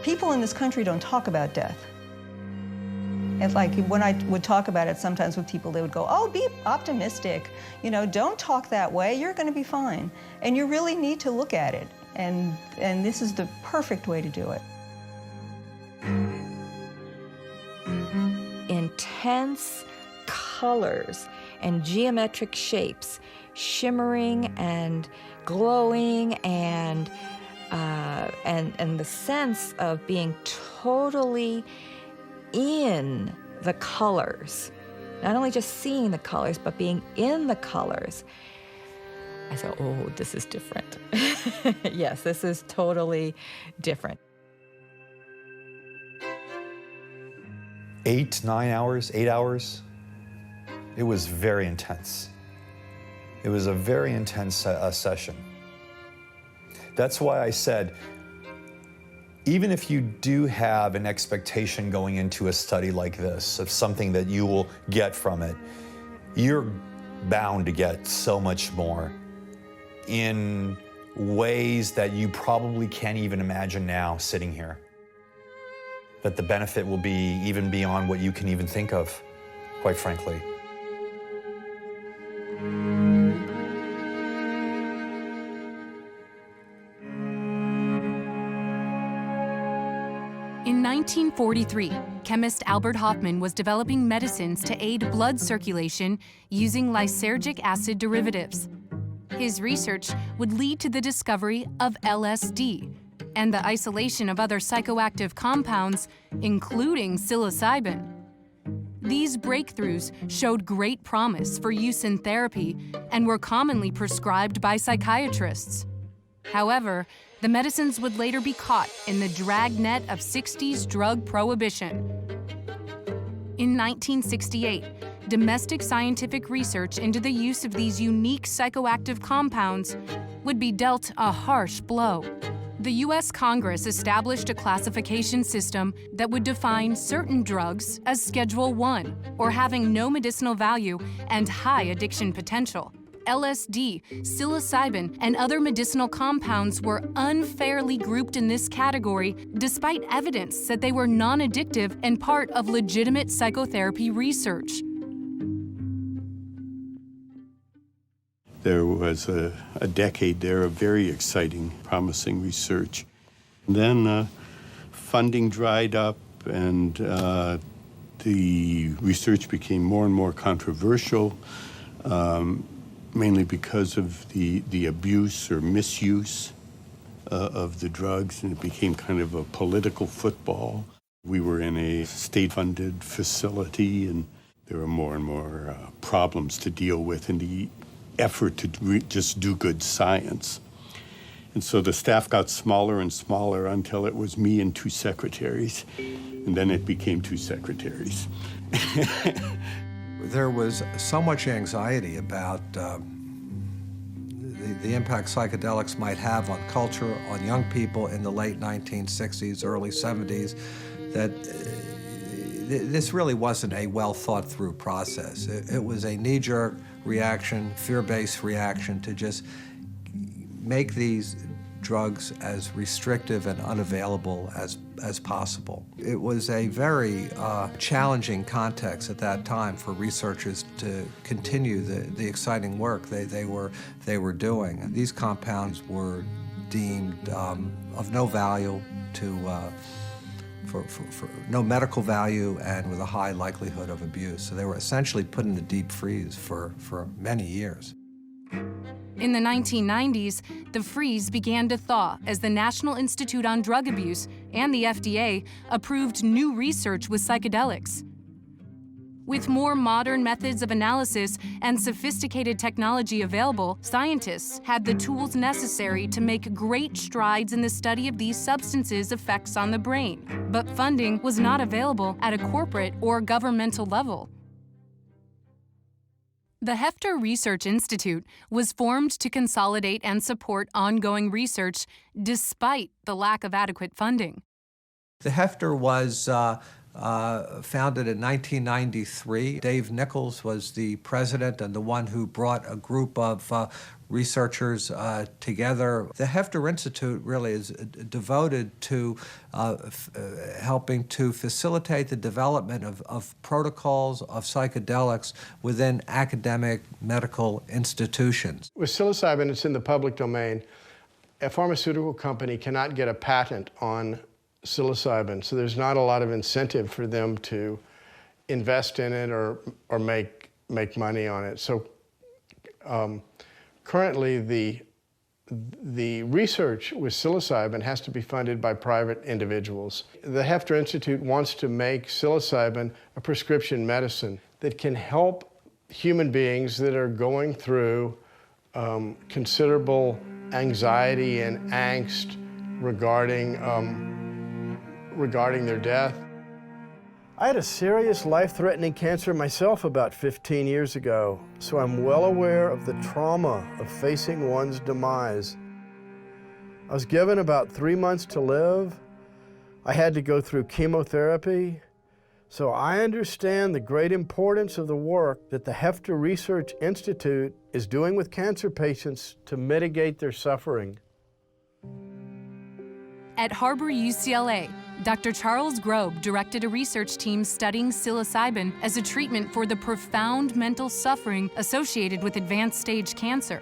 People in this country don't talk about death. And like when I would talk about it sometimes with people, they would go, oh, be optimistic. You know, don't talk that way, you're gonna be fine. And you really need to look at it. And this is the perfect way to do it. Intense colors and geometric shapes, shimmering and glowing, and the sense of being totally in the colors. Not only just seeing the colors, but being in the colors. I said, oh, this is different. Yes, this is totally different. 8 hours. It was very intense. It was a very intense session. That's why I said, even if you do have an expectation going into a study like this of something that you will get from it, you're bound to get so much more in ways that you probably can't even imagine now sitting here. That the benefit will be even beyond what you can even think of, quite frankly. In 1943, chemist Albert Hofmann was developing medicines to aid blood circulation using lysergic acid derivatives. His research would lead to the discovery of LSD and the isolation of other psychoactive compounds, including psilocybin. These breakthroughs showed great promise for use in therapy and were commonly prescribed by psychiatrists. However, the medicines would later be caught in the dragnet of 60s drug prohibition. In 1968, domestic scientific research into the use of these unique psychoactive compounds would be dealt a harsh blow. The U.S. Congress established a classification system that would define certain drugs as Schedule I, or having no medicinal value and high addiction potential. LSD, psilocybin, and other medicinal compounds were unfairly grouped in this category despite evidence that they were non-addictive and part of legitimate psychotherapy research. There was a decade there of very exciting, promising research. And then funding dried up, and the research became more and more controversial, mainly because of the abuse or misuse of the drugs, and it became kind of a political football. We were in a state-funded facility, and there were more and more problems to deal with in the effort to just do good science. And so the staff got smaller and smaller until it was me and 2 secretaries, and then it became 2 secretaries. There was so much anxiety about the impact psychedelics might have on culture, on young people in the late 1960s, early 70s, that this really wasn't a well-thought-through process. It was a knee-jerk reaction, fear-based reaction to just make these drugs as restrictive and unavailable as possible. It was a very challenging context at that time for researchers to continue the exciting work they were doing. These compounds were deemed of no value for no medical value and with a high likelihood of abuse. So they were essentially put in the deep freeze for many years. In the 1990s, the freeze began to thaw as the National Institute on Drug Abuse and the FDA approved new research with psychedelics. With more modern methods of analysis and sophisticated technology available, scientists had the tools necessary to make great strides in the study of these substances' effects on the brain. But funding was not available at a corporate or governmental level. The Hefter Research Institute was formed to consolidate and support ongoing research despite the lack of adequate funding. The Hefter was founded in 1993. Dave Nichols was the president and the one who brought a group of researchers together. The Hefter Institute really is devoted to helping to facilitate the development of protocols of psychedelics within academic medical institutions. With psilocybin, it's in the public domain. A pharmaceutical company cannot get a patent on psilocybin, so there's not a lot of incentive for them to invest in it or make money on it. So currently the research with psilocybin has to be funded by private individuals. The Hefter Institute wants to make psilocybin a prescription medicine that can help human beings that are going through considerable anxiety and angst regarding their death. I had a serious life-threatening cancer myself about 15 years ago, so I'm well aware of the trauma of facing one's demise. I was given about 3 months to live. I had to go through chemotherapy, so I understand the great importance of the work that the Hefter Research Institute is doing with cancer patients to mitigate their suffering. At Harbor UCLA, Dr. Charles Grobe directed a research team studying psilocybin as a treatment for the profound mental suffering associated with advanced stage cancer.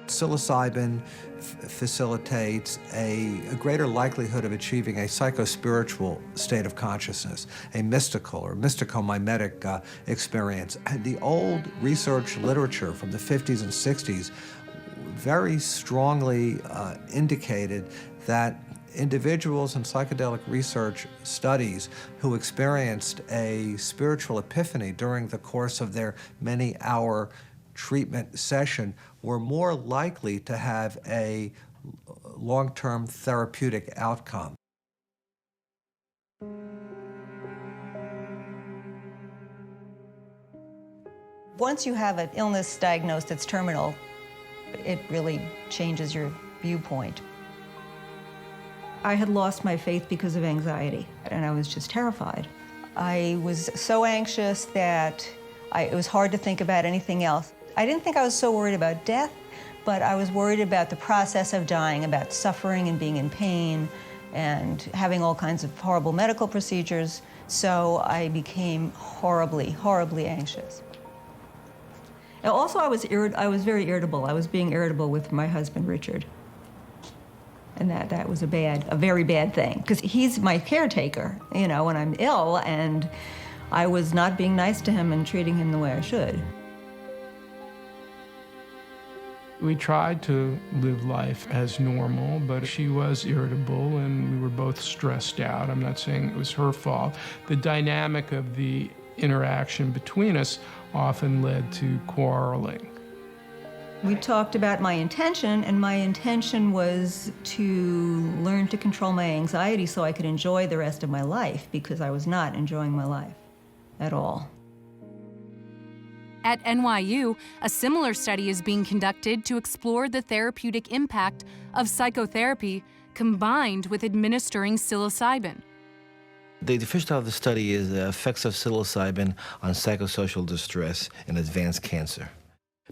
Psilocybin facilitates a greater likelihood of achieving a psychospiritual state of consciousness, a mystical or mystico-mimetic experience. The old research literature from the 50s and 60s very strongly indicated that individuals in psychedelic research studies who experienced a spiritual epiphany during the course of their many-hour treatment session were more likely to have a long-term therapeutic outcome. Once you have an illness diagnosed that's terminal, it really changes your viewpoint. I had lost my faith because of anxiety, and I was just terrified. I was so anxious that it was hard to think about anything else. I didn't think I was so worried about death, but I was worried about the process of dying, about suffering and being in pain and having all kinds of horrible medical procedures. So I became horribly, horribly anxious. And also, I was very irritable. I was being irritable with my husband, Richard. And that was a very bad thing, because he's my caretaker, when I'm ill, and I was not being nice to him and treating him the way I should. We tried to live life as normal, but she was irritable and we were both stressed out. I'm not saying it was her fault. The dynamic of the interaction between us often led to quarreling. We talked about my intention, and my intention was to learn to control my anxiety so I could enjoy the rest of my life, because I was not enjoying my life at all. At NYU, a similar study is being conducted to explore the therapeutic impact of psychotherapy combined with administering psilocybin. The first part of the study is the effects of psilocybin on psychosocial distress in advanced cancer.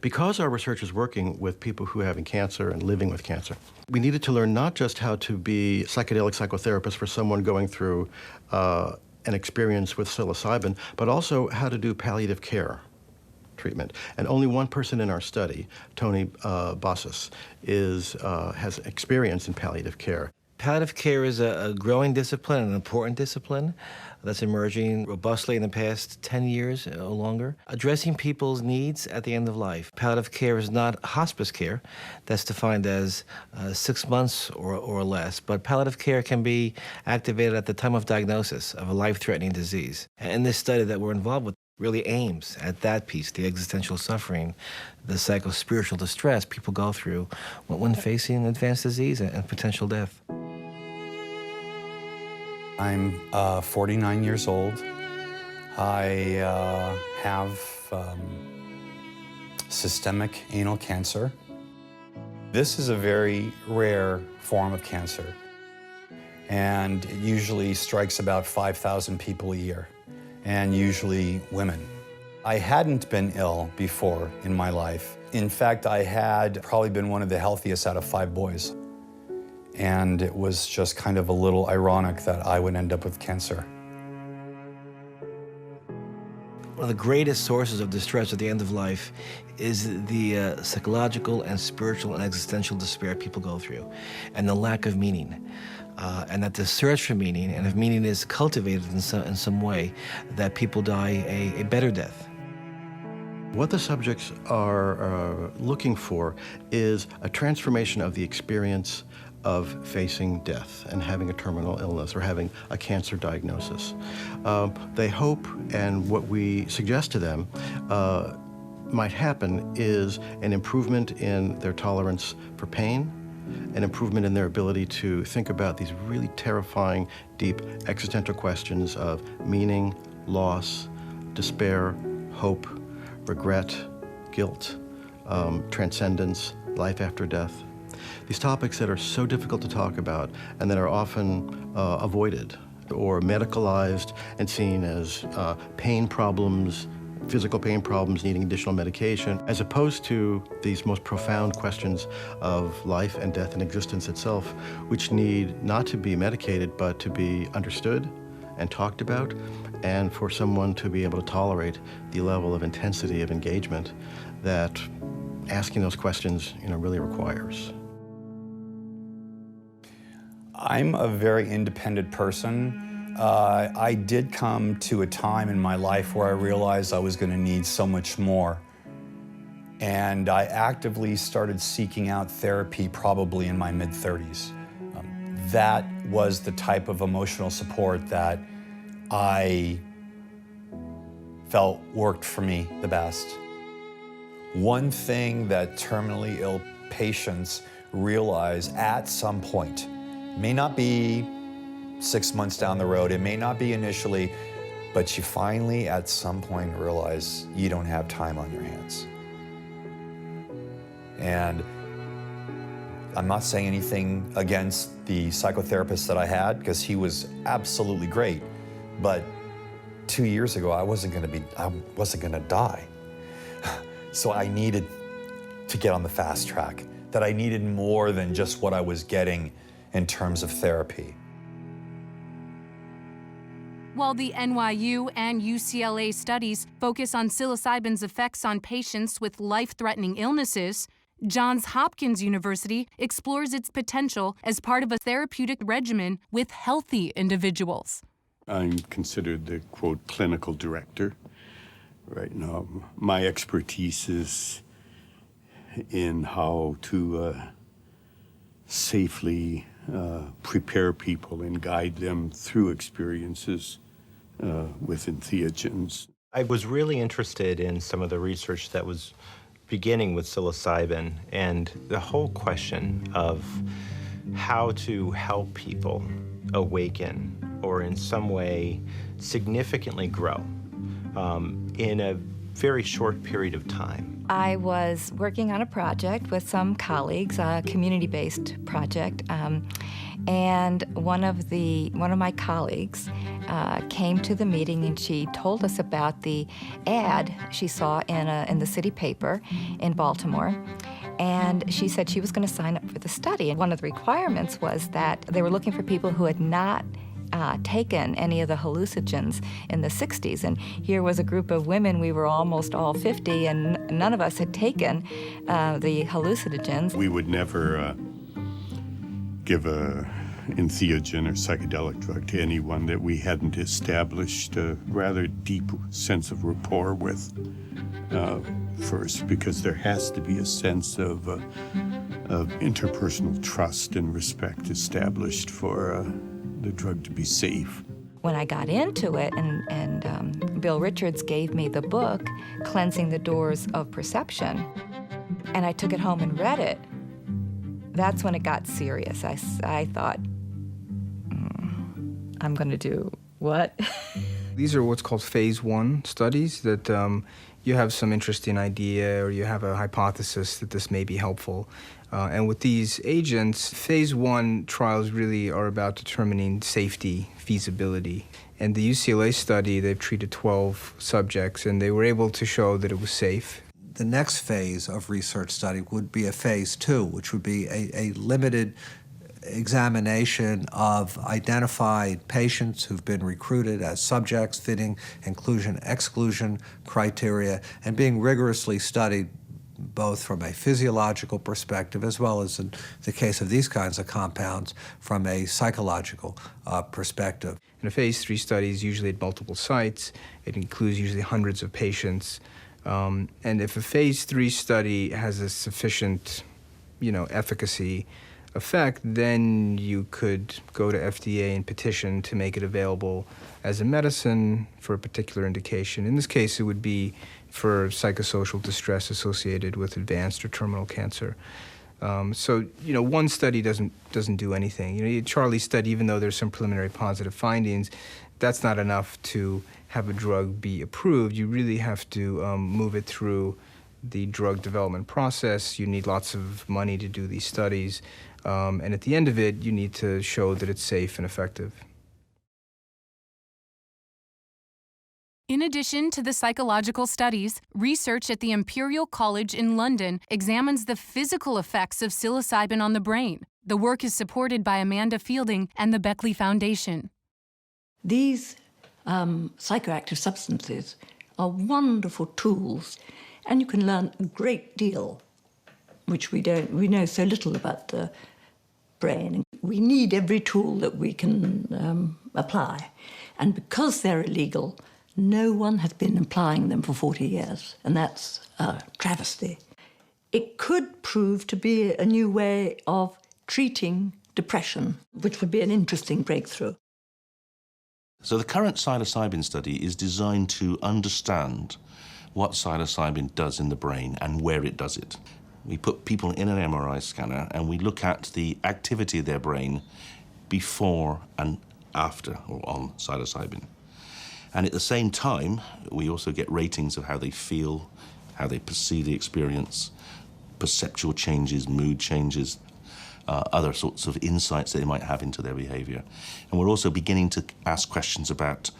Because our research is working with people who are having cancer and living with cancer, we needed to learn not just how to be psychedelic psychotherapists for someone going through an experience with psilocybin, but also how to do palliative care treatment. And only one person in our study, Tony Bossis, has experience in palliative care. Palliative care is a growing discipline, an important discipline that's emerging robustly in the past 10 years or longer, addressing people's needs at the end of life. Palliative care is not hospice care. That's defined as 6 months or less, but palliative care can be activated at the time of diagnosis of a life-threatening disease. And this study that we're involved with really aims at that piece, the existential suffering, the psychospiritual distress people go through when facing advanced disease and potential death. I'm 49 years old. I have systemic anal cancer. This is a very rare form of cancer. and it usually strikes about 5,000 people a year, and usually women. I hadn't been ill before in my life. In fact, I had probably been one of the healthiest out of 5 boys. And it was just kind of a little ironic that I would end up with cancer. One of the greatest sources of distress at the end of life is the psychological and spiritual and existential despair people go through, and the lack of meaning. And that the search for meaning, and if meaning is cultivated in some way, that people die a better death. What the subjects are looking for is a transformation of the experience of facing death and having a terminal illness or having a cancer diagnosis. They hope, and what we suggest to them might happen, is an improvement in their tolerance for pain, an improvement in their ability to think about these really terrifying, deep existential questions of meaning, loss, despair, hope, regret, guilt, transcendence, life after death. These topics that are so difficult to talk about and that are often avoided or medicalized and seen as pain problems, physical pain problems needing additional medication, as opposed to these most profound questions of life and death and existence itself, which need not to be medicated, but to be understood and talked about, and for someone to be able to tolerate the level of intensity of engagement that asking those questions, really requires. I'm a very independent person. I did come to a time in my life where I realized I was going to need so much more. And I actively started seeking out therapy probably in my mid-30s. That was the type of emotional support that I felt worked for me the best. One thing that terminally ill patients realize at some point, may not be 6 months down the road, it may not be initially, but you finally at some point realize you don't have time on your hands. And I'm not saying anything against the psychotherapist that I had, because he was absolutely great, but 2 years ago I wasn't gonna die. So I needed to get on the fast track, that I needed more than just what I was getting in terms of therapy. While the NYU and UCLA studies focus on psilocybin's effects on patients with life-threatening illnesses, Johns Hopkins University explores its potential as part of a therapeutic regimen with healthy individuals. I'm considered the, quote, clinical director. Right now, my expertise is in how to safely prepare people and guide them through experiences with entheogens. I was really interested in some of the research that was beginning with psilocybin and the whole question of how to help people awaken or in some way significantly grow in a very short period of time. I was working on a project with some colleagues, a community-based project, and one of my colleagues came to the meeting, and she told us about the ad she saw in the city paper in Baltimore. And she said she was going to sign up for the study. And one of the requirements was that they were looking for people who had not taken any of the hallucinogens in the 60s. And here was a group of women, we were almost all 50, and none of us had taken the hallucinogens. We would never give a entheogen or psychedelic drug to anyone that we hadn't established a rather deep sense of rapport with first, because there has to be a sense of interpersonal trust and respect established for the drug to be safe. When I got into it, and Bill Richards gave me the book, Cleansing the Doors of Perception, and I took it home and read it, that's when it got serious. I thought, I'm going to do what? These are what's called phase 1 studies that you have some interesting idea or you have a hypothesis that this may be helpful. And with these agents, phase 1 trials really are about determining safety, feasibility. And the UCLA study, they've treated 12 subjects, and they were able to show that it was safe. The next phase of research study would be a phase 2, which would be a limited examination of identified patients who've been recruited as subjects fitting inclusion-exclusion criteria and being rigorously studied both from a physiological perspective as well as, in the case of these kinds of compounds, from a psychological perspective. And a phase 3 study is usually at multiple sites. It includes usually hundreds of patients. And if a phase 3 study has a sufficient, efficacy effect, then you could go to FDA and petition to make it available as a medicine for a particular indication. In this case, it would be for psychosocial distress associated with advanced or terminal cancer. So, one study doesn't do anything. Charlie's study, even though there's some preliminary positive findings, that's not enough to have a drug be approved. You really have to move it through the drug development process. You need lots of money to do these studies. And at the end of it, you need to show that it's safe and effective. In addition to the psychological studies, research at the Imperial College in London examines the physical effects of psilocybin on the brain. The work is supported by Amanda Fielding and the Beckley Foundation. These psychoactive substances are wonderful tools, and you can learn a great deal, which we know so little about the brain. We need every tool that we can apply. And because they're illegal, no one has been applying them for 40 years, and that's a travesty. It could prove to be a new way of treating depression, which would be an interesting breakthrough. So the current psilocybin study is designed to understand what psilocybin does in the brain and where it does it. We put people in an MRI scanner and we look at the activity of their brain before and after or on psilocybin. And at the same time, we also get ratings of how they feel, how they perceive the experience, perceptual changes, mood changes, other sorts of insights that they might have into their behavior. And we're also beginning to ask questions about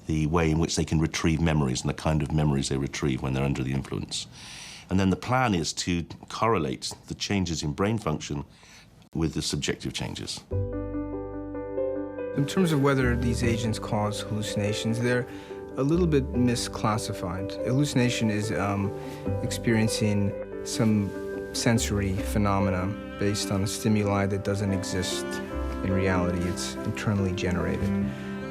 the way in which they can retrieve memories and the kind of memories they retrieve when they're under the influence. And then the plan is to correlate the changes in brain function with the subjective changes. In terms of whether these agents cause hallucinations, they're a little bit misclassified. Hallucination is experiencing some sensory phenomena based on a stimuli that doesn't exist in reality. It's internally generated.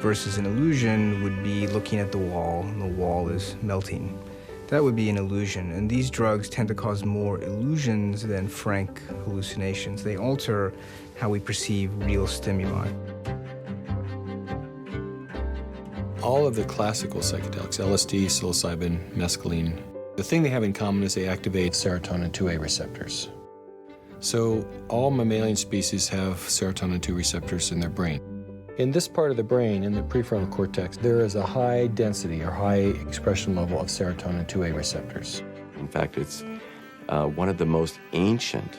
Versus an illusion would be looking at the wall, and the wall is melting. That would be an illusion, and these drugs tend to cause more illusions than frank hallucinations. They alter how we perceive real stimuli. All of the classical psychedelics, LSD, psilocybin, mescaline, the thing they have in common is they activate serotonin 2A receptors. So all mammalian species have serotonin 2 receptors in their brain. In this part of the brain, in the prefrontal cortex, there is a high density or high expression level of serotonin 2A receptors. In fact, it's one of the most ancient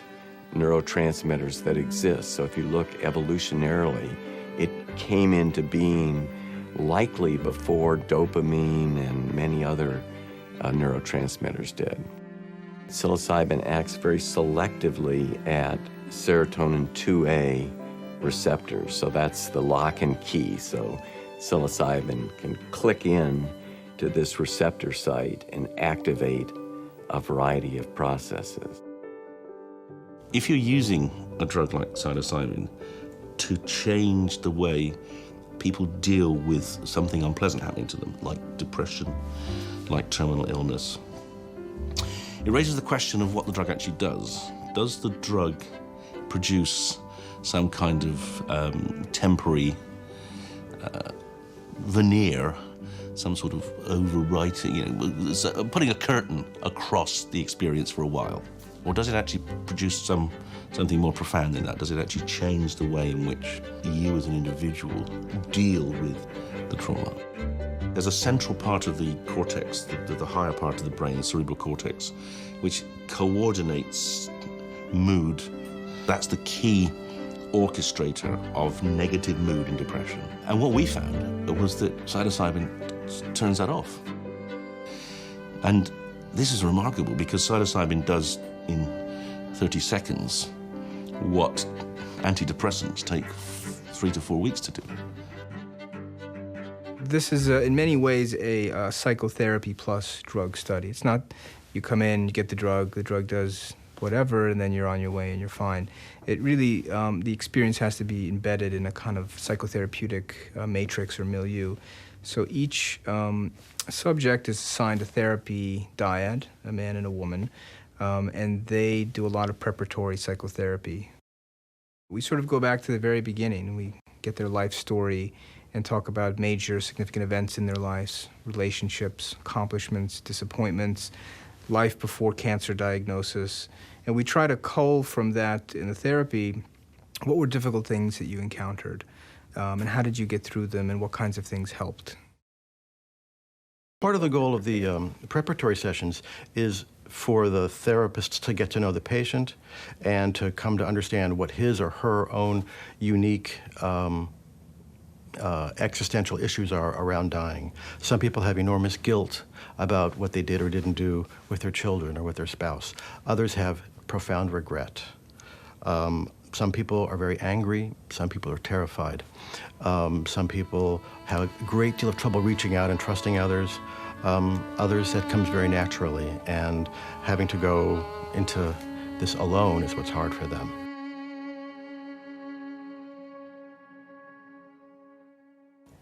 neurotransmitters that exists. So if you look evolutionarily, it came into being likely before dopamine and many other neurotransmitters did. Psilocybin acts very selectively at serotonin 2A receptors, so that's the lock and key. So psilocybin can click in to this receptor site and activate a variety of processes. If you're using a drug like psilocybin to change the way people deal with something unpleasant happening to them, like depression, like terminal illness, it raises the question of what the drug actually does. Does the drug produce some kind of temporary veneer, some sort of overwriting, putting a curtain across the experience for a while? Or does it actually produce something more profound than that? Does it actually change the way in which you as an individual deal with the trauma? There's a central part of the cortex, the higher part of the brain, the cerebral cortex, which coordinates mood. That's the key orchestrator of negative mood and depression. And what we found was that psilocybin turns that off. And this is remarkable because psilocybin does in 30 seconds what antidepressants take 3 to 4 weeks to do. This is, in many ways, a psychotherapy plus drug study. It's not you come in, you get the drug does whatever, and then you're on your way and you're fine. It really, the experience has to be embedded in a kind of psychotherapeutic matrix or milieu. So each subject is assigned a therapy dyad, a man and a woman, and they do a lot of preparatory psychotherapy. We sort of go back to the very beginning. We get their life story and talk about major significant events in their lives, relationships, accomplishments, disappointments, life before cancer diagnosis. And we try to cull from that in the therapy, what were difficult things that you encountered, and how did you get through them, and what kinds of things helped? Part of the goal of the preparatory sessions is for the therapists to get to know the patient and to come to understand what his or her own unique existential issues are around dying. Some people have enormous guilt about what they did or didn't do with their children or with their spouse. Others have profound regret. Some people are very angry. Some people are terrified. Some people have a great deal of trouble reaching out and trusting others. Others, that comes very naturally, and having to go into this alone is what's hard for them.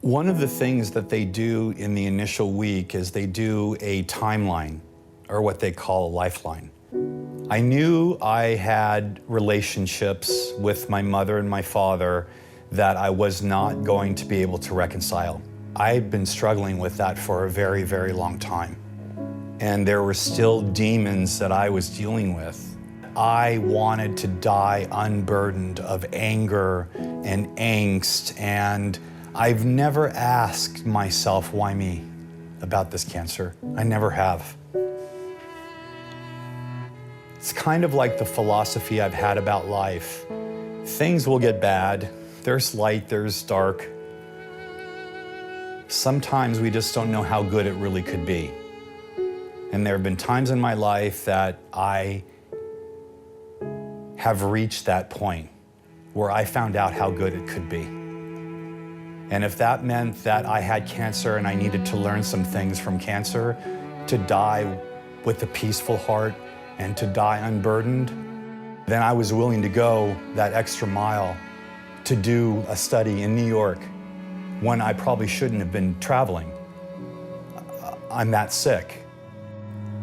One of the things that they do in the initial week is they do a timeline, or what they call a lifeline. I knew I had relationships with my mother and my father that I was not going to be able to reconcile. I'd been struggling with that for a very, very long time. And there were still demons that I was dealing with. I wanted to die unburdened of anger and angst, and I've never asked myself, why me, about this cancer. I never have. It's kind of like the philosophy I've had about life. Things will get bad. There's light, there's dark. Sometimes we just don't know how good it really could be. And there have been times in my life that I have reached that point where I found out how good it could be. And if that meant that I had cancer and I needed to learn some things from cancer, to die with a peaceful heart and to die unburdened, then I was willing to go that extra mile to do a study in New York when I probably shouldn't have been traveling. I'm that sick.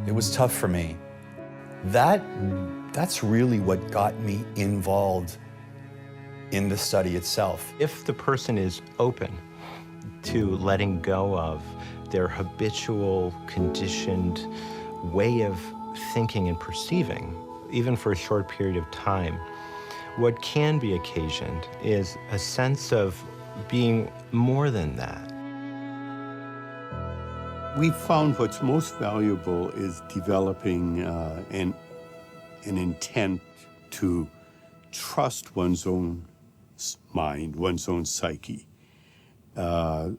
It was tough for me. That's really what got me involved in the study itself. If the person is open to letting go of their habitual, conditioned way of thinking and perceiving, even for a short period of time, what can be occasioned is a sense of being more than that. We found what's most valuable is developing an intent to trust one's own mind, one's own psyche, a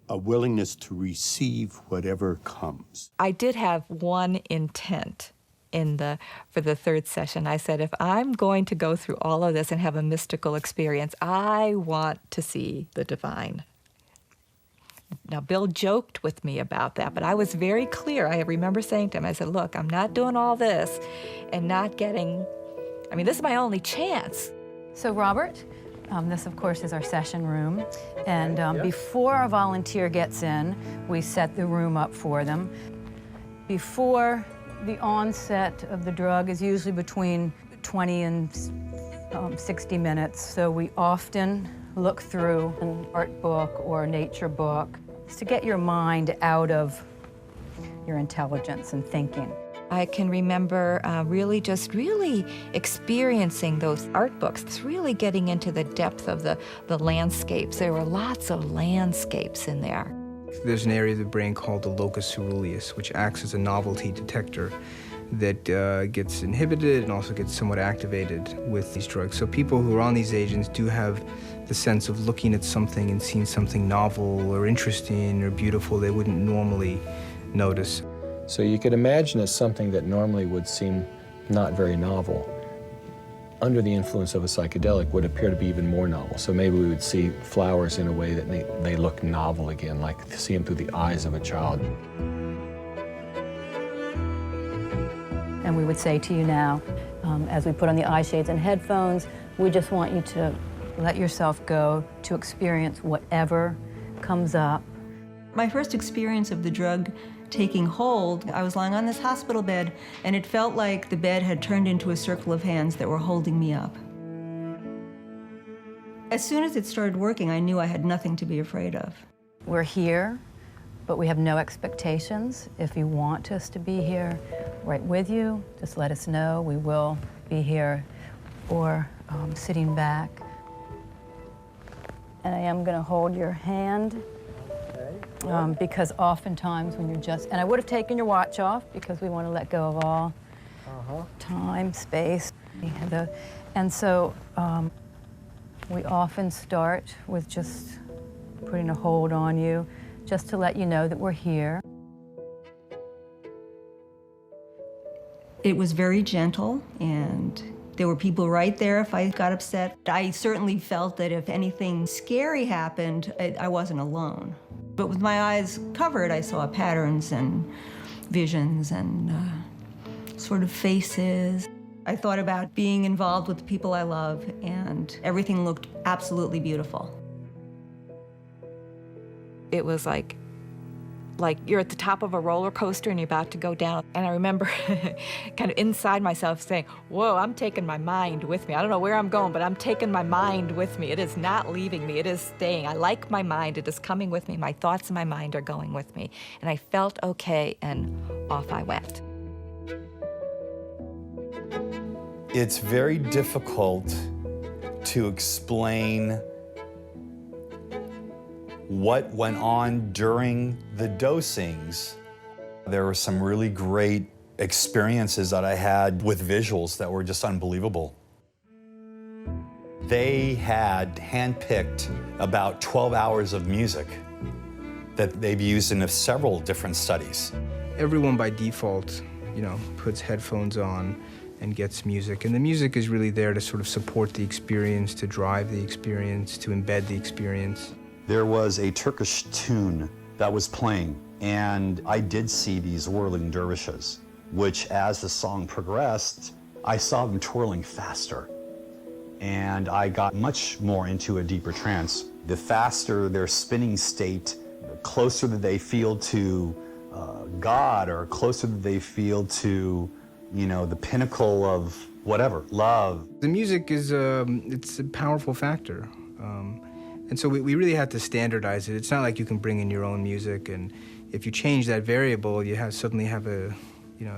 willingness to receive whatever comes. I did have one intent for the third session. I said, if I'm going to go through all of this and have a mystical experience, I want to see the divine. Now, Bill joked with me about that, but I was very clear. I remember saying to him, I said, look, I'm not doing all this and not getting, this is my only chance. So Robert, this of course is our session room, and before a volunteer gets in, we set the room up for them. Before the onset of the drug is usually between 20 and 60 minutes, so we often look through an art book or a nature book to get your mind out of your intelligence and thinking. I can remember really experiencing those art books. It's really getting into the depth of the landscapes. There were lots of landscapes in there. There's an area of the brain called the locus ceruleus, which acts as a novelty detector that gets inhibited and also gets somewhat activated with these drugs. So people who are on these agents do have the sense of looking at something and seeing something novel or interesting or beautiful they wouldn't normally notice. So you could imagine as something that normally would seem not very novel, under the influence of a psychedelic would appear to be even more novel. So maybe we would see flowers in a way that they look novel again, like see them through the eyes of a child. And we would say to you now, as we put on the eye shades and headphones, we just want you to let yourself go to experience whatever comes up. My first experience of the drug taking hold, I was lying on this hospital bed, and it felt like the bed had turned into a circle of hands that were holding me up. As soon as it started working, I knew I had nothing to be afraid of. We're here, but we have no expectations. If you want us to be here right with you, just let us know. We will be here, or sitting back. And I am going to hold your hand. Because oftentimes when you're just, and I would have taken your watch off because we want to let go of all time, space. And so we often start with just putting a hold on you, just to let you know that we're here. It was very gentle, and there were people right there if I got upset. I certainly felt that if anything scary happened, I wasn't alone. But with my eyes covered, I saw patterns and visions and sort of faces. I thought about being involved with the people I love, and everything looked absolutely beautiful. It was like you're at the top of a roller coaster and you're about to go down. And I remember kind of inside myself saying, whoa, I'm taking my mind with me. I don't know where I'm going, but I'm taking my mind with me. It is not leaving me. It is staying. I like my mind. It is coming with me. My thoughts and my mind are going with me. And I felt okay, and off I went. It's very difficult to explain what went on during the dosings. There were some really great experiences that I had with visuals that were just unbelievable. They had handpicked about 12 hours of music that they've used in several different studies. Everyone by default, puts headphones on and gets music. And the music is really there to sort of support the experience, to drive the experience, to embed the experience. There was a Turkish tune that was playing, and I did see these whirling dervishes, which as the song progressed, I saw them twirling faster. And I got much more into a deeper trance. The faster their spinning state, the closer that they feel to God, or closer that they feel to, the pinnacle of whatever, love. The music is it's a powerful factor. And so we really had to standardize it. It's not like you can bring in your own music, and if you change that variable, you suddenly have a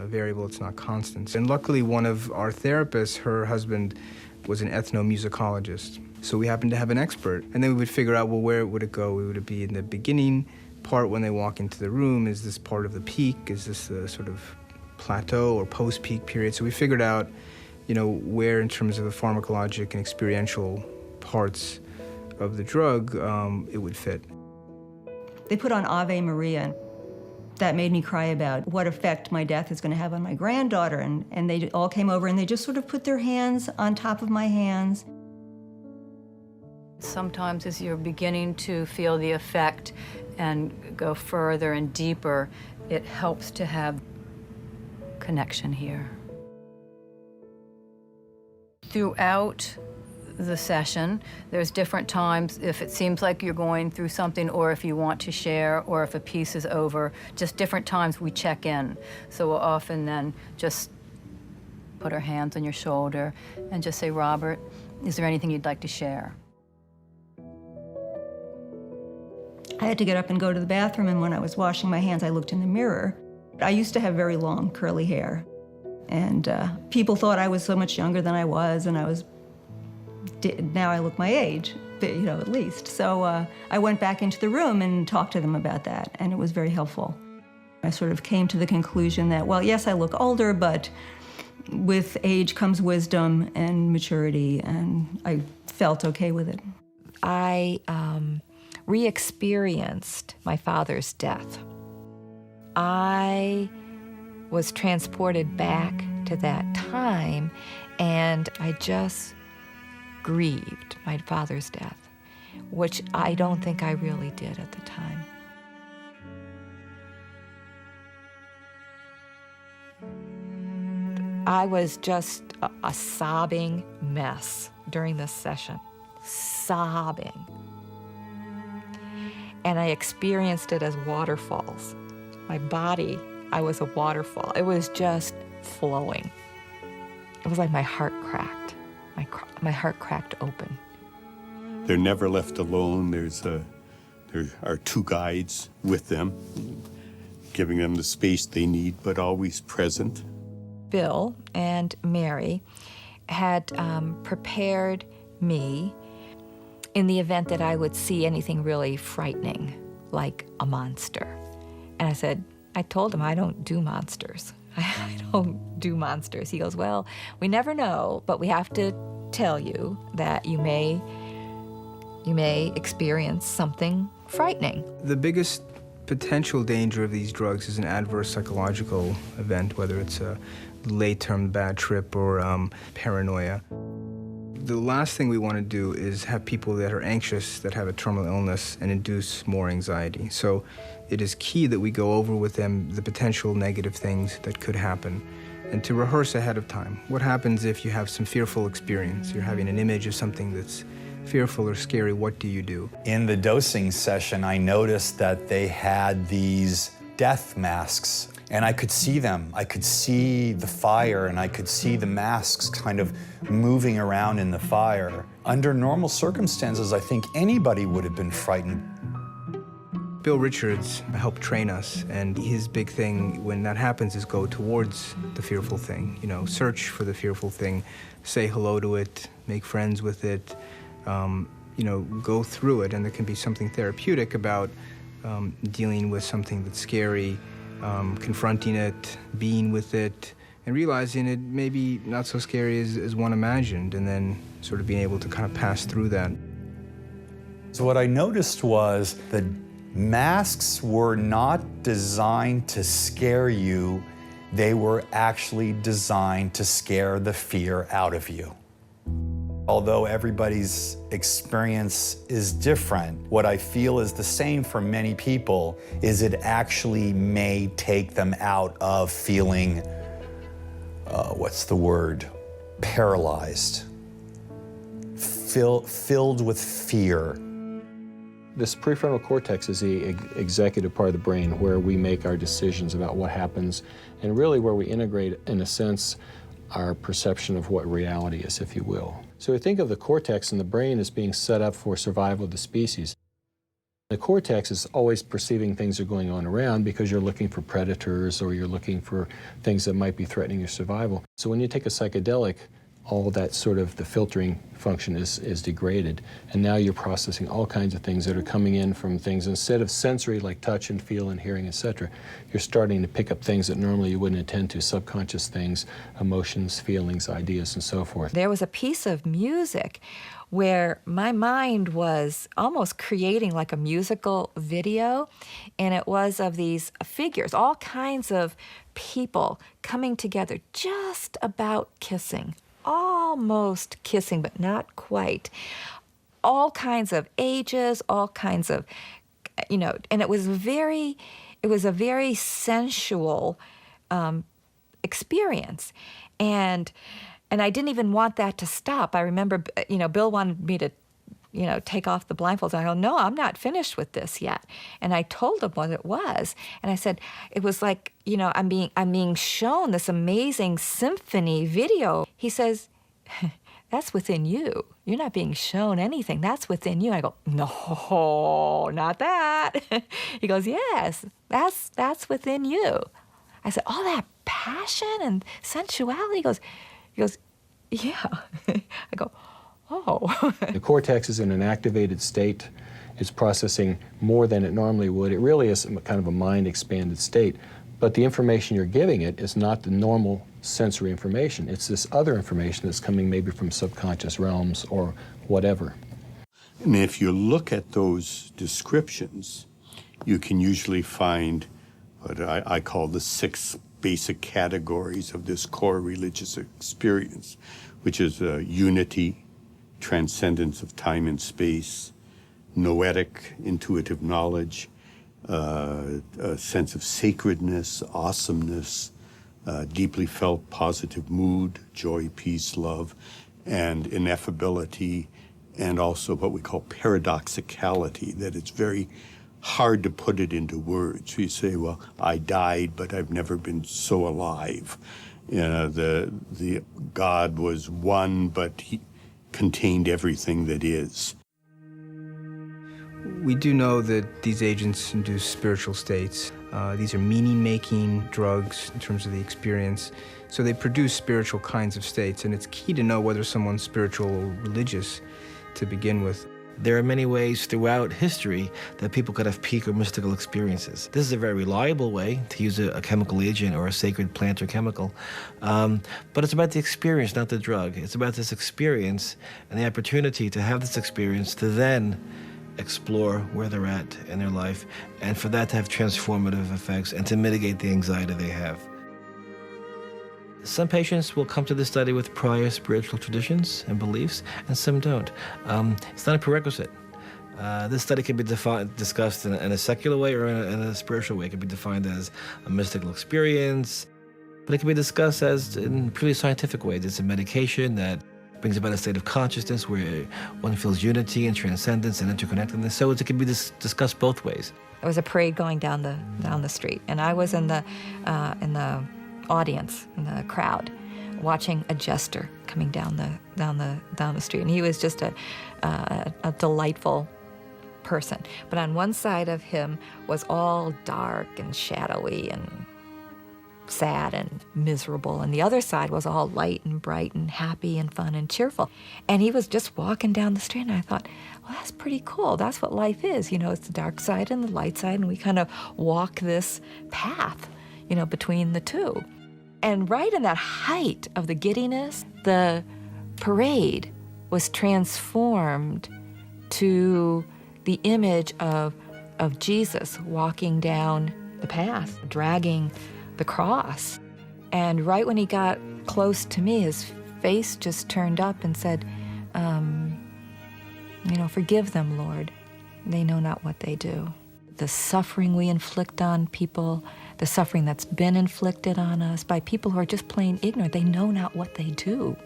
variable that's not constant. And luckily, one of our therapists, her husband, was an ethnomusicologist. So we happened to have an expert. And then we would figure out, well, where would it go? Would it be in the beginning part when they walk into the room? Is this part of the peak? Is this the sort of plateau or post-peak period? So we figured out, where in terms of the pharmacologic and experiential parts of the drug, it would fit. They put on Ave Maria. That made me cry about what effect my death is going to have on my granddaughter. And they all came over and they just sort of put their hands on top of my hands. Sometimes as you're beginning to feel the effect and go further and deeper, it helps to have connection here. Throughout the session, there's different times if it seems like you're going through something, or if you want to share, or if a piece is over, just different times we check in. So we'll often then just put our hands on your shoulder and just say, Robert, is there anything you'd like to share? I had to get up and go to the bathroom, and when I was washing my hands, I looked in the mirror. I used to have very long curly hair, and people thought I was so much younger than I was, and now I look my age. at least. So I went back into the room and talked to them about that, and it was very helpful. I sort of came to the conclusion that, well, yes, I look older, but with age comes wisdom and maturity, and I felt okay with it. I re-experienced my father's death. I was transported back to that time, and I just grieved my father's death, which I don't think I really did at the time. I was just a sobbing mess during this session, sobbing. And I experienced it as waterfalls. My body, I was a waterfall. It was just flowing. It was like my heart cracked. My heart cracked open. They're never left alone. There are two guides with them, giving them the space they need, but always present. Bill and Mary had prepared me in the event that I would see anything really frightening, like a monster. And I told him, I don't do monsters. I don't do monsters. He goes, well, we never know, but we have to tell you that you may experience something frightening. The biggest potential danger of these drugs is an adverse psychological event, whether it's a late-term bad trip or paranoia. The last thing we want to do is have people that are anxious, that have a terminal illness, and induce more anxiety. So it is key that we go over with them the potential negative things that could happen, and to rehearse ahead of time. What happens if you have some fearful experience? You're having an image of something that's fearful or scary. What do you do? In the dosing session, I noticed that they had these death masks, and I could see them. I could see the fire, and I could see the masks kind of moving around in the fire. Under normal circumstances, I think anybody would have been frightened. Bill Richards helped train us, and his big thing when that happens is go towards the fearful thing. Search for the fearful thing, say hello to it, make friends with it, go through it, and there can be something therapeutic about dealing with something that's scary, confronting it, being with it, and realizing it may be not so scary as one imagined, and then sort of being able to kind of pass through that. So what I noticed was the masks were not designed to scare you. They were actually designed to scare the fear out of you. Although everybody's experience is different, what I feel is the same for many people is it actually may take them out of feeling, paralyzed, filled with fear. This prefrontal cortex is the executive part of the brain where we make our decisions about what happens and really where we integrate, in a sense, our perception of what reality is, if you will. So we think of the cortex in the brain as being set up for survival of the species. The cortex is always perceiving things are going on around because you're looking for predators or you're looking for things that might be threatening your survival. So when you take a psychedelic, all that sort of the filtering function is degraded, and now you're processing all kinds of things that are coming in from things. Instead of sensory like touch and feel and hearing, etc., you're starting to pick up things that normally you wouldn't attend to, subconscious things, emotions, feelings, ideas, and so forth. There was a piece of music where my mind was almost creating like a musical video, and it was of these figures, all kinds of people coming together, just about kissing. Almost kissing, but not quite. All kinds of ages, all kinds of, and it was a very sensual experience. And I didn't even want that to stop. I remember, Bill wanted me to, take off the blindfolds. I go, no, I'm not finished with this yet. And I told him what it was. And I said, it was like, I'm being shown this amazing symphony video. He says, that's within you. You're not being shown anything. That's within you. I go, no, not that. He goes, yes, that's within you. I said, all that passion and sensuality? He goes, yeah. I go, oh. The cortex is in an activated state. It's processing more than it normally would. It really is kind of a mind-expanded state. But the information you're giving it is not the normal sensory information. It's this other information that's coming maybe from subconscious realms or whatever. And if you look at those descriptions, you can usually find what I call the 6 basic categories of this core religious experience, which is unity, transcendence of time and space, noetic, intuitive knowledge, a sense of sacredness, awesomeness, deeply felt positive mood, joy, peace, love, and ineffability, and also what we call paradoxicality, that it's very hard to put it into words. You say, well, I died, but I've never been so alive. The God was one, but he contained everything that is. We do know that these agents induce spiritual states. These are meaning-making drugs in terms of the experience. So they produce spiritual kinds of states, and it's key to know whether someone's spiritual or religious to begin with. There are many ways throughout history that people could have peak or mystical experiences. This is a very reliable way to use a chemical agent or a sacred plant or chemical. But it's about the experience, not the drug. It's about this experience and the opportunity to have this experience to then explore where they're at in their life, and for that to have transformative effects and to mitigate the anxiety they have. Some patients will come to the study with prior spiritual traditions and beliefs, and some don't. It's not a prerequisite. This study can be discussed in a secular way or in a spiritual way. It can be defined as a mystical experience, but it can be discussed as in purely scientific ways. It's a medication that brings about a state of consciousness where one feels unity and transcendence and interconnectedness. So it can be discussed both ways. There was a parade going down the street, and I was in the audience, in the crowd, watching a jester coming down the street, and he was just a delightful person. But on one side of him was all dark and shadowy and sad and miserable, and the other side was all light and bright and happy and fun and cheerful. And he was just walking down the street, and I thought, well, that's pretty cool. That's what life is. It's the dark side and the light side, and we kind of walk this path, between the two. And right in that height of the giddiness, the parade was transformed to the image of Jesus walking down the path, dragging the cross. And right when he got close to me, his face just turned up and said, forgive them, Lord. They know not what they do. The suffering we inflict on people, the suffering that's been inflicted on us by people who are just plain ignorant, they know not what they do.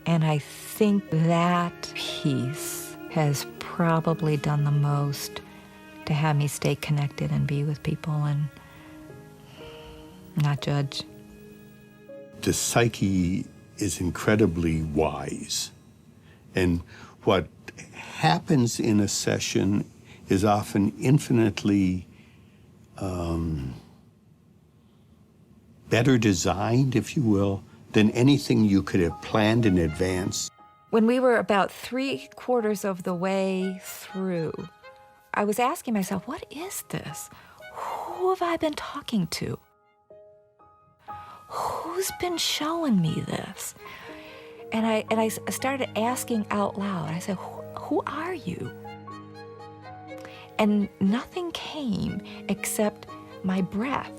And I think that piece has probably done the most to have me stay connected and be with people and not judge. The psyche is incredibly wise. And what happens in a session is often infinitely better designed, if you will, than anything you could have planned in advance. When we were about 3/4 of the way through, I was asking myself, what is this? Who have I been talking to? Who's been showing me this? And I started asking out loud. I said, who are you? And nothing came except my breath.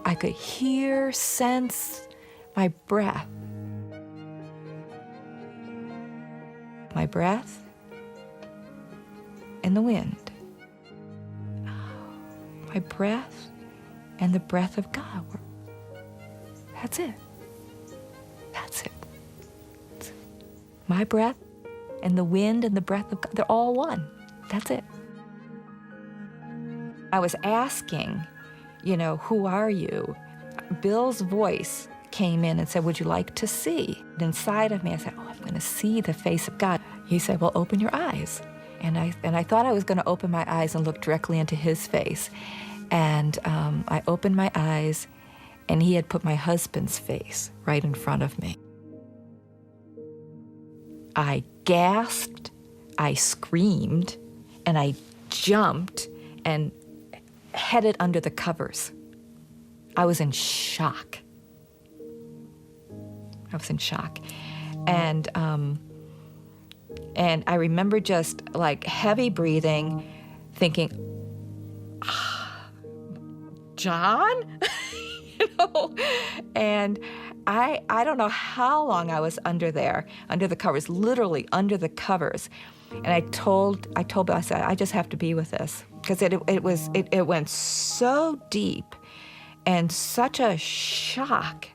I could hear, sense my breath. My breath and the wind. My breath and the breath of God. That's it. That's it. My breath and the wind and the breath of God, they're all one. That's it. I was asking, who are you? Bill's voice came in and said, would you like to see? And inside of me, I said, I'm going to see the face of God. He said, well, open your eyes. And I thought I was going to open my eyes and look directly into his face. And I opened my eyes, and he had put my husband's face right in front of me. I gasped, I screamed, and I jumped and headed under the covers. I was in shock. And I remember just like heavy breathing, thinking, John? You know? And I don't know how long I was under there, under the covers, literally under the covers. And I told Bill, I said, I just have to be with this. Because it went so deep and such a shock.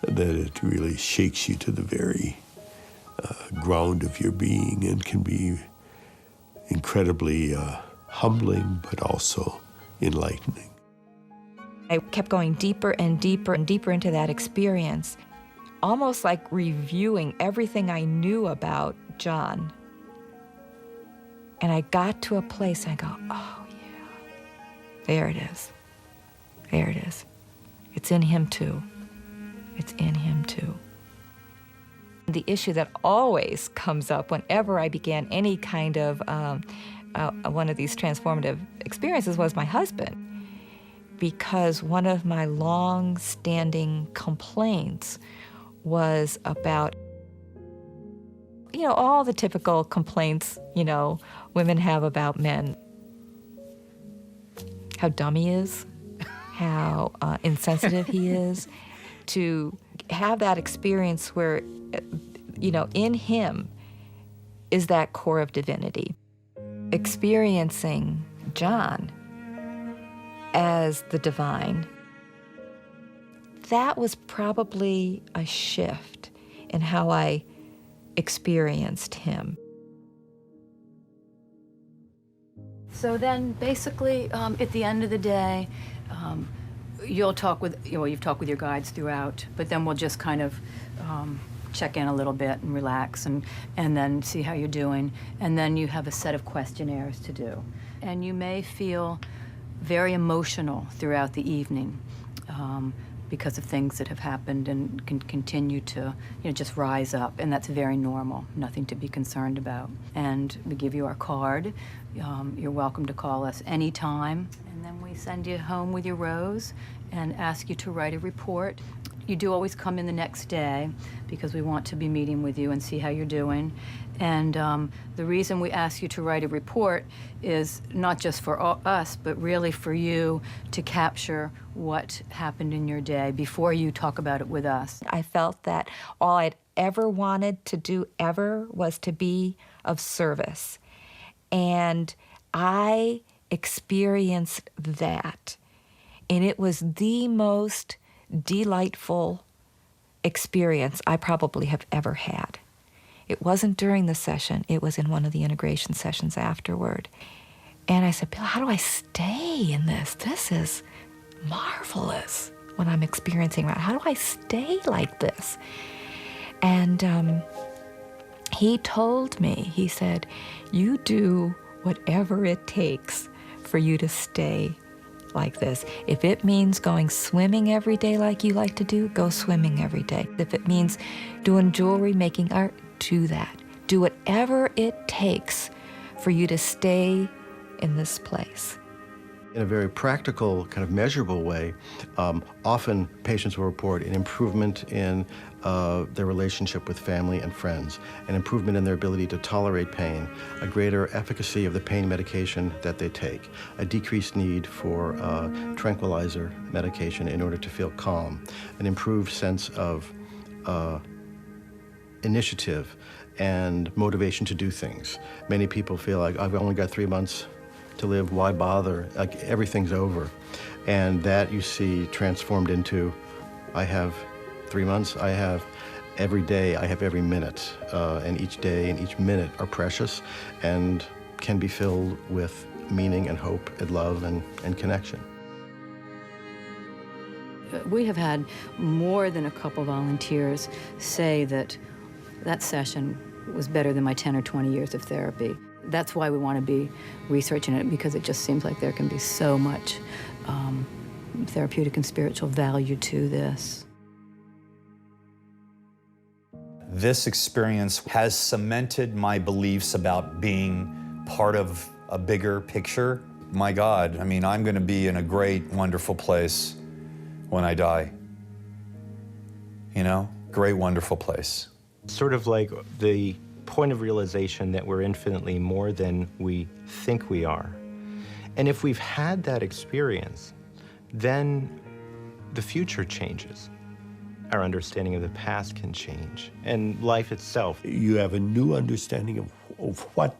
That it really shakes you to the very ground of your being and can be incredibly humbling, but also enlightening. I kept going deeper and deeper and deeper into that experience, almost like reviewing everything I knew about John. And I got to a place and I go, oh yeah, there it is. There it is. It's in him too. It's in him too. The issue that always comes up whenever I began any kind of one of these transformative experiences was my husband. Because one of my long-standing complaints was about, you know, all the typical complaints, you know, women have about men. How dumb he is, how insensitive he is. To have that experience where, you know, in him is that core of divinity. Experiencing John as the divine, that was probably a shift in how I experienced him. So then basically at the end of the day, you'll talk with, you know, you've talked with your guides throughout, but then we'll just kind of check in a little bit and relax and then see how you're doing. And then you have a set of questionnaires to do. And you may feel very emotional throughout the evening because of things that have happened and can continue to, you know, just rise up. And that's very normal, nothing to be concerned about. And we give you our card. You're welcome to call us anytime. And then we send you home with your rose and ask you to write a report. You do always come in the next day because we want to be meeting with you and see how you're doing. And the reason we ask you to write a report is not just for us, but really for you to capture what happened in your day before you talk about it with us. I felt that all I'd ever wanted to do ever was to be of service. And I experienced that. And it was the most delightful experience I probably have ever had. It wasn't during the session, it was in one of the integration sessions afterward. And I said, Bill, how do I stay in this? This is marvelous what I'm experiencing. How do I stay like this? And he told me, he said, you do whatever it takes for you to stay like this. If it means going swimming every day like you like to do, go swimming every day. If it means doing jewelry, making art, do that. Do whatever it takes for you to stay in this place. In a very practical, kind of measurable way, often patients will report an improvement in their relationship with family and friends, an improvement in their ability to tolerate pain, a greater efficacy of the pain medication that they take, a decreased need for tranquilizer medication in order to feel calm, an improved sense of initiative and motivation to do things. Many people feel like, I've only got 3 months to live, why bother? Like everything's over. And that you see transformed into, I have 3 months, I have every day, I have every minute, and each day and each minute are precious and can be filled with meaning and hope and love and connection. We have had more than a couple volunteers say that that session was better than my 10 or 20 years of therapy. That's why we want to be researching it, because it just seems like there can be so much therapeutic and spiritual value to this. This experience has cemented my beliefs about being part of a bigger picture. My God, I mean, I'm going to be in a great, wonderful place when I die. You know, great, wonderful place. Sort of like the point of realization that we're infinitely more than we think we are. And if we've had that experience, then the future changes. Our understanding of the past can change, and life itself. You have a new understanding of what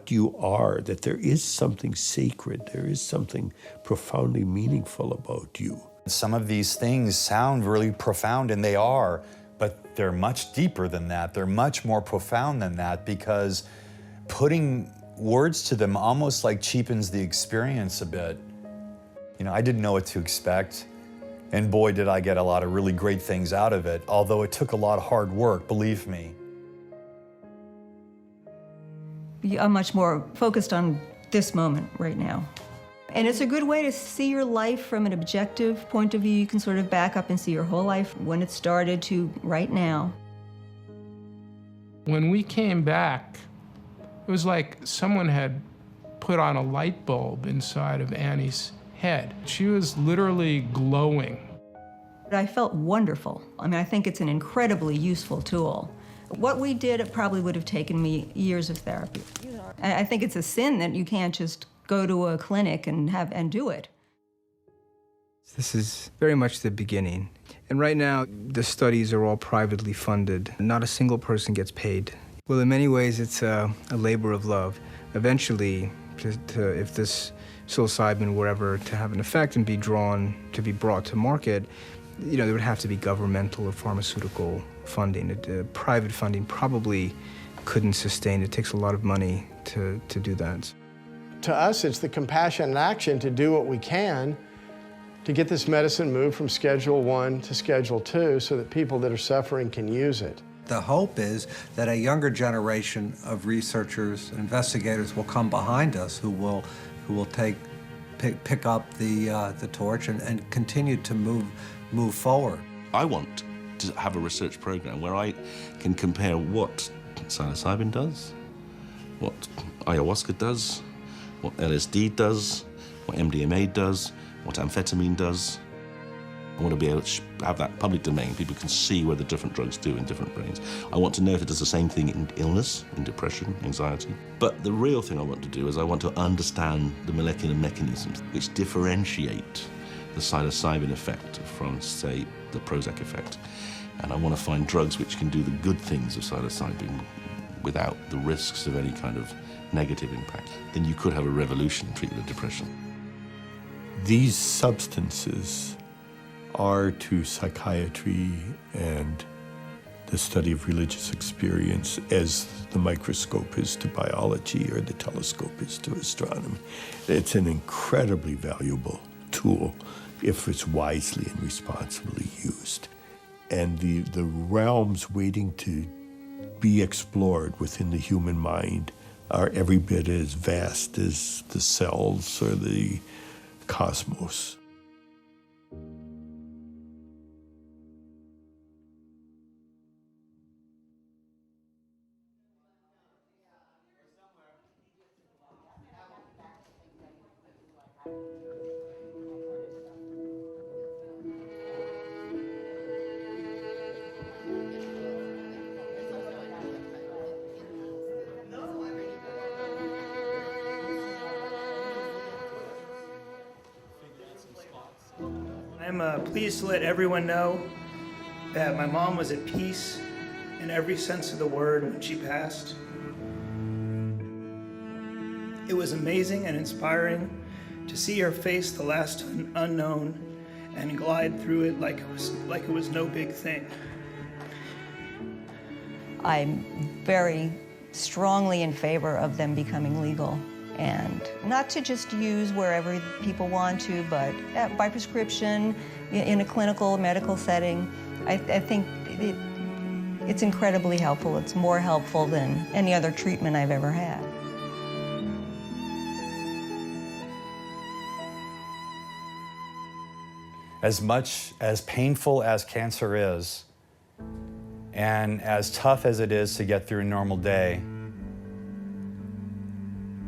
you are, that there is something sacred, there is something profoundly meaningful about you. Some of these things sound really profound, and they are, but they're much deeper than that. They're much more profound than that, because putting words to them almost like cheapens the experience a bit. You know, I didn't know what to expect, and boy, did I get a lot of really great things out of it, although it took a lot of hard work, believe me. I'm much more focused on this moment right now. And it's a good way to see your life from an objective point of view. You can sort of back up and see your whole life, when it started to right now. When we came back, it was like someone had put on a light bulb inside of Annie's head. She was literally glowing. I felt wonderful. I mean, I think it's an incredibly useful tool. What we did, it probably would have taken me years of therapy. I think it's a sin that you can't just go to a clinic and do it. This is very much the beginning. And right now, the studies are all privately funded. Not a single person gets paid. Well, in many ways, it's a labor of love. Eventually, if this psilocybin were ever to have an effect and be brought to market, you know, there would have to be governmental or pharmaceutical funding. Private funding probably couldn't sustain. It takes a lot of money to do that. To us, it's the compassion and action to do what we can to get this medicine moved from Schedule 1 to Schedule 2 so that people that are suffering can use it. The hope is that a younger generation of researchers and investigators will come behind us who will pick up the torch and continue to move forward. I want to have a research program where I can compare what psilocybin does, what ayahuasca does, what LSD does, what MDMA does, what amphetamine does. I want to be able to have that public domain. People can see what the different drugs do in different brains. I want to know if it does the same thing in illness, in depression, anxiety. But the real thing I want to do is I want to understand the molecular mechanisms which differentiate the psilocybin effect from, say, the Prozac effect. And I want to find drugs which can do the good things of psilocybin without the risks of any kind of negative impact. Then you could have a revolution in treatment of depression. These substances are to psychiatry and the study of religious experience as the microscope is to biology or the telescope is to astronomy. It's an incredibly valuable tool if it's wisely and responsibly used. And the realms waiting to be explored within the human mind are every bit as vast as the cells or the cosmos. I'm pleased to let everyone know that my mom was at peace in every sense of the word when she passed. It was amazing and inspiring to see her face the last unknown and glide through it like it was no big thing. I'm very strongly in favor of them becoming legal. And not to just use wherever people want to, but by prescription, in a clinical, medical setting. I think it's incredibly helpful. It's more helpful than any other treatment I've ever had. As much as painful as cancer is, and as tough as it is to get through a normal day,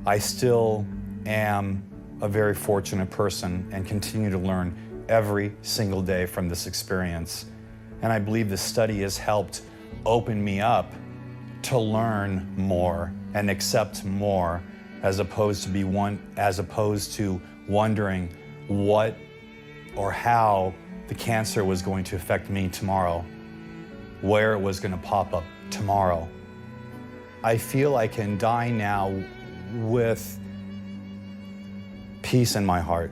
I still am a very fortunate person and continue to learn every single day from this experience. And I believe this study has helped open me up to learn more and accept more, as opposed to wondering what or how the cancer was going to affect me tomorrow, where it was going to pop up tomorrow. I feel I can die now with peace in my heart.